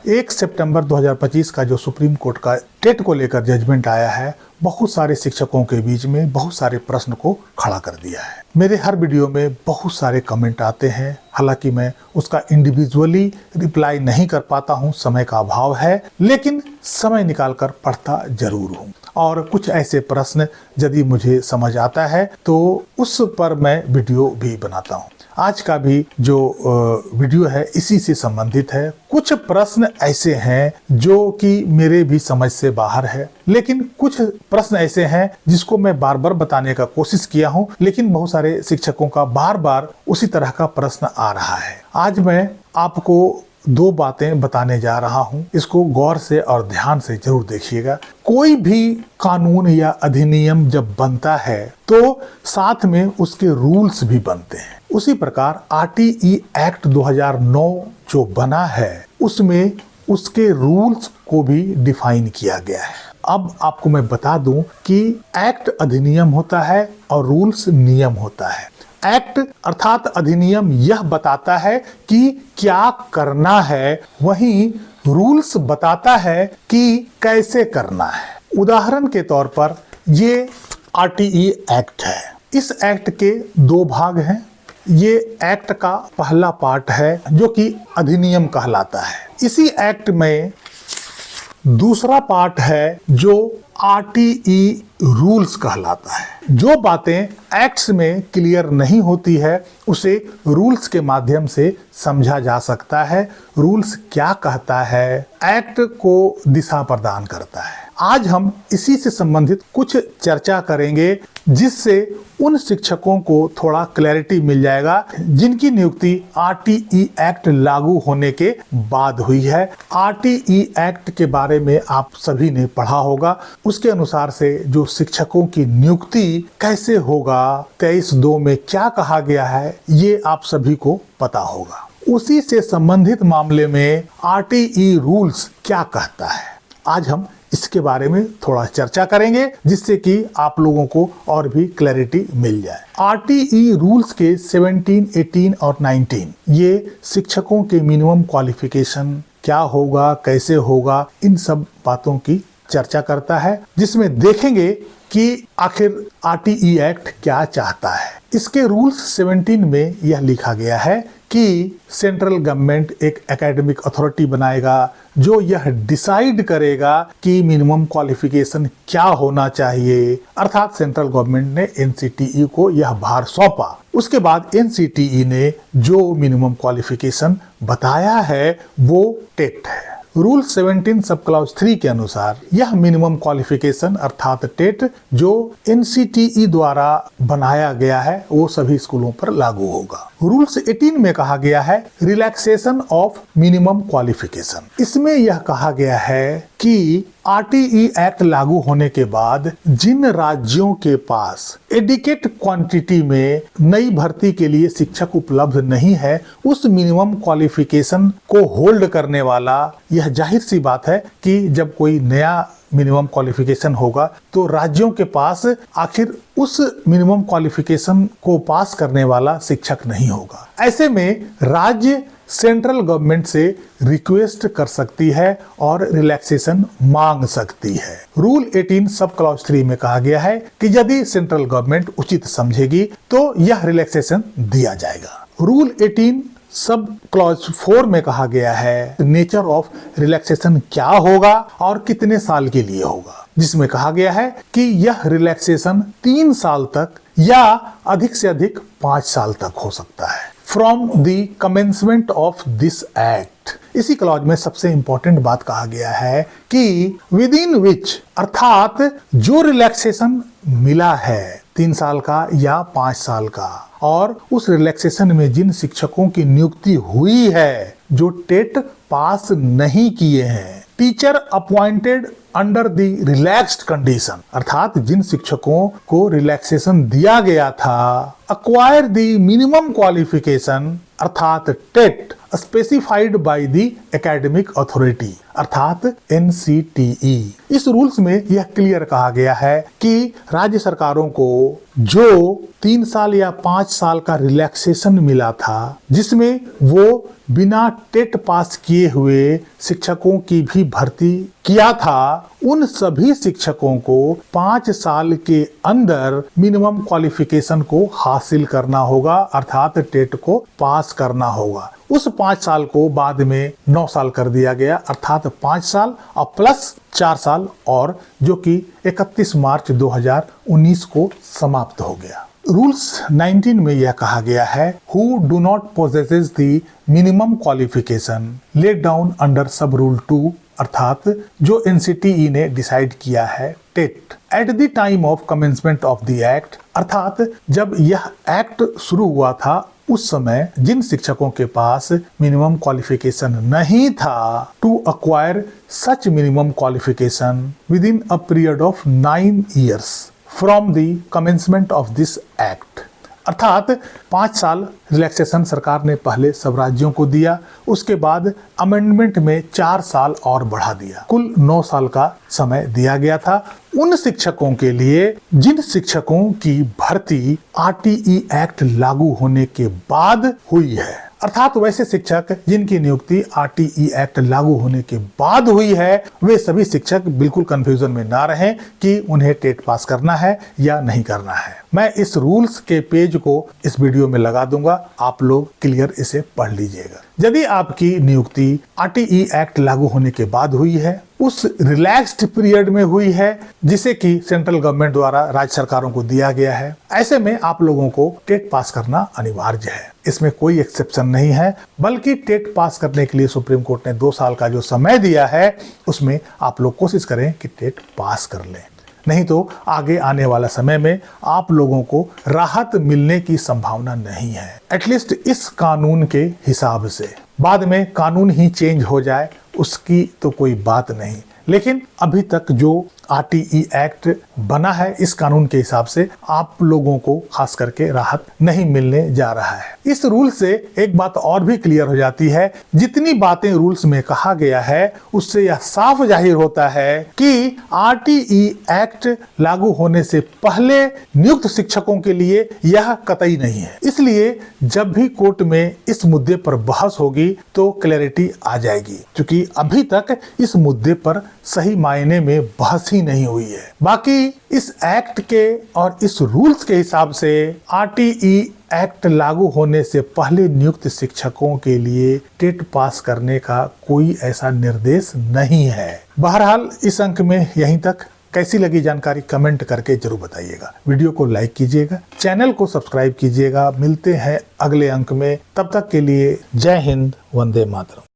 1 सितंबर 2025 का जो supreme court का टेट को लेकर जजमेंट आया है, बहुत सारे शिक्षकों के बीच में बहुत सारे प्रश्न को खड़ा कर दिया है। मेरे हर वीडियो में बहुत सारे कमेंट आते हैं, हालांकि मैं उसका इंडिविजुअली रिप्लाई नहीं कर पाता हूं, समय का अभाव है, लेकिन समय निकालकर पढ़ता जरूर हूं। और कुछ ऐसे प्रश्न यदि मुझे समझ आता है तो उस पर मैं वीडियो भी बनाता हूं। आज का भी जो वीडियो है इसी से संबंधित है। कुछ प्रश्न ऐसे हैं जो कि मेरे भी समझ से बाहर है, लेकिन कुछ प्रश्न ऐसे हैं जिसको मैं बार बार बताने का कोशिश किया हूं, लेकिन बहुत सारे शिक्षकों का बार बार उसी तरह का प्रश्न आ रहा है। आज मैं आपको 2 बातें बताने जा रहा हूं, इसको गौर से और ध्यान से जरूर देखिएगा। कोई भी कानून या अधिनियम जब बनता है तो साथ में उसके रूल्स भी बनते हैं। उसी प्रकार RTE एक्ट 2009 जो बना है उसमें उसके रूल्स को भी डिफाइन किया गया है। अब आपको मैं बता दूं कि एक्ट अधिनियम होता है और रूल्स नियम होता है। एक्ट अर्थात अधिनियम यह बताता है कि क्या करना है, वहीं रूल्स बताता है कि कैसे करना है। उदाहरण के तौर पर ये RTE एक्ट है। इस एक्ट के 2 भाग हैं। ये एक्ट का पहला पार्ट है जो कि अधिनियम कहलाता है। इसी एक्ट में दूसरा पार्ट है जो RTE रूल्स कहलाता है। जो बातें एक्ट्स में क्लियर नहीं होती है उसे रूल्स के माध्यम से समझा जा सकता है। रूल्स क्या कहता है, एक्ट को दिशा प्रदान करता है। आज हम इसी से संबंधित कुछ चर्चा करेंगे जिससे उन शिक्षकों को थोड़ा क्लैरिटी मिल जाएगा जिनकी नियुक्ति RTE एक्ट लागू होने के बाद हुई है। RTE एक्ट के बारे में आप सभी ने पढ़ा होगा। उसके अनुसार से जो शिक्षकों की नियुक्ति कैसे होगा, 23(2) में क्या कहा गया है, ये आप सभी को पता होगा। उसी से संबंधित मामले में RTE रूल्स क्या कहता है, आज हम इसके बारे में थोड़ा चर्चा करेंगे जिससे कि आप लोगों को और भी क्लैरिटी मिल जाए। RTE रूल्स के 17, 18 और 19 ये शिक्षकों के मिनिमम क्वालिफिकेशन क्या होगा, कैसे होगा, इन सब बातों की चर्चा करता है, जिसमें देखेंगे कि आखिर RTE एक्ट क्या चाहता है। इसके रूल्स 17 में यह लिखा गया है कि सेंट्रल गवर्नमेंट एक एकेडमिक अथॉरिटी बनाएगा जो यह डिसाइड करेगा कि मिनिमम क्वालिफिकेशन क्या होना चाहिए। अर्थात सेंट्रल गवर्नमेंट ने NCTE को यह भार सौंपा। उसके बाद NCTE ने जो मिनिमम क्वालिफिकेशन बताया है वो टेट है। रूल 17 सब क्लॉज 3 के अनुसार यह मिनिमम क्वालिफिकेशन अर्थात टेट जो NCTE द्वारा बनाया गया है वो सभी स्कूलों पर लागू होगा। रूल्स 18 में कहा गया है रिलैक्सेशन ऑफ मिनिमम क्वालिफिकेशन। इसमें यह कहा गया है कि RTE एक्ट लागू होने के बाद जिन राज्यों के पास एडिकेट क्वांटिटी में नई भर्ती के लिए शिक्षक उपलब्ध नहीं है, उस मिनिमम क्वालिफिकेशन को होल्ड करने वाला, यह जाहिर सी बात है कि जब कोई नया मिनिमम क्वालिफिकेशन होगा तो राज्यों के पास आखिर उस मिनिमम क्वालिफिकेशन को पास करने वाला शिक्षक नहीं होगा। ऐसे में राज्य सेंट्रल गवर्नमेंट से रिक्वेस्ट कर सकती है और रिलैक्सेशन मांग सकती है। रूल 18 सब क्लॉज 3 में कहा गया है कि यदि सेंट्रल गवर्नमेंट उचित समझेगी तो यह रिलैक्सेशन दिया जाएगा। रूल 18 सब क्लॉज 4 में कहा गया है नेचर ऑफ रिलैक्सेशन क्या होगा और कितने साल के लिए होगा, जिसमें कहा गया है कि यह रिलैक्सेशन 3 साल तक या अधिक से अधिक 5 साल तक हो सकता है from the commencement of this act. इसी क्लॉज में सबसे इंपॉर्टेंट बात कहा गया है कि विद इन विच, अर्थात जो रिलैक्सेशन मिला है 3 साल का या 5 साल का, और उस रिलैक्सेशन में जिन शिक्षकों की नियुक्ति हुई है जो टेट पास नहीं किए हैं, teacher appointed under the relaxed condition, अर्थात जिन शिक्षकों को रिलैक्सेशन दिया गया था, अक्वायर द मिनिमम क्वालिफिकेशन अर्थात TET specified by the academic authority अर्थात NCTE। इस रूल्स में यह क्लियर कहा गया है कि राज्य सरकारों को जो 3 साल या 5 साल का रिलैक्सेशन मिला था, जिसमें वो बिना टेट पास किए हुए शिक्षकों की भी भर्ती किया था, उन सभी शिक्षकों को 5 साल के अंदर मिनिमम क्वालिफिकेशन को हासिल करना होगा अर्थात टेट को पास करना होगा। उस 5 साल को बाद में 9 साल कर दिया गया अर्थात 5 साल और प्लस 4 साल और जो कि 31 मार्च 2019 को समाप्त हो गया। रूल्स 19 में यह कहा गया है, who do not possesses the minimum qualification laid down under sub rule 2 अर्थात जो NCTE ने डिसाइड किया है TET at the time of commencement of the act अर्थात जब यह एक्ट शुरू हुआ था उस समय जिन शिक्षकों के पास मिनिमम क्वालिफिकेशन नहीं था, to acquire such minimum qualification within a period of 9 years from the commencement of this act अर्थात 5 साल रिलैक्सेशन सरकार ने पहले सब राज्यों को दिया, उसके बाद अमेंडमेंट में 4 साल और बढ़ा दिया, कुल 9 साल का समय दिया गया था उन शिक्षकों के लिए जिन शिक्षकों की भर्ती RTE एक्ट लागू होने के बाद हुई है अर्थात वैसे शिक्षक जिनकी नियुक्ति RTE एक्ट लागू होने के बाद हुई है, वे सभी शिक्षक बिल्कुल कंफ्यूजन में ना रहें कि उन्हें टेट पास करना है या नहीं करना है। मैं इस रूल्स के पेज को इस वीडियो में लगा दूंगा, आप लोग क्लियर इसे पढ़ लीजिएगा। यदि आपकी नियुक्ति RTE एक्ट लागू होने के बाद हुई है, उस रिलैक्स्ड पीरियड में हुई है जिसे कि सेंट्रल गवर्नमेंट द्वारा राज्य सरकारों को दिया गया है, ऐसे में आप लोगों को टेट पास करना अनिवार्य है। इसमें कोई एक्सेप्शन नहीं है, बल्कि टेट पास करने के लिए सुप्रीम कोर्ट ने 2 साल का जो समय दिया है उसमें आप लोग कोशिश करें कि टेट पास कर लें, नहीं तो आगे आने वाला समय में आप लोगों को राहत मिलने की संभावना नहीं है, एटलीस्ट इस कानून के हिसाब से। बाद में कानून ही चेंज हो जाए उसकी तो कोई बात नहीं, लेकिन अभी तक जो RTE एक्ट बना है इस कानून के हिसाब से आप लोगों को खास करके राहत नहीं मिलने जा रहा है। इस रूल से एक बात और भी क्लियर हो जाती है, जितनी बातें रूल्स में कहा गया है उससे यह साफ जाहिर होता है कि RTE एक्ट लागू होने से पहले नियुक्त शिक्षकों के लिए यह कतई नहीं है। इसलिए जब भी कोर्ट में इस मुद्दे पर बहस होगी तो क्लैरिटी आ जाएगी, क्योंकि अभी तक इस मुद्दे पर सही मायने में बहस ही नहीं हुई है। बाकी इस एक्ट के और इस रूल्स के हिसाब से RTE एक्ट लागू होने से पहले नियुक्त शिक्षकों के लिए टेट पास करने का कोई ऐसा निर्देश नहीं है। बहरहाल इस अंक में यहीं तक। कैसी लगी जानकारी कमेंट करके जरूर बताइएगा। वीडियो को लाइक कीजिएगा, चैनल को सब्सक्राइब कीजिएगा। मिलते हैं अगले अंक में, तब तक के लिए जय हिंद, वंदे मातरम।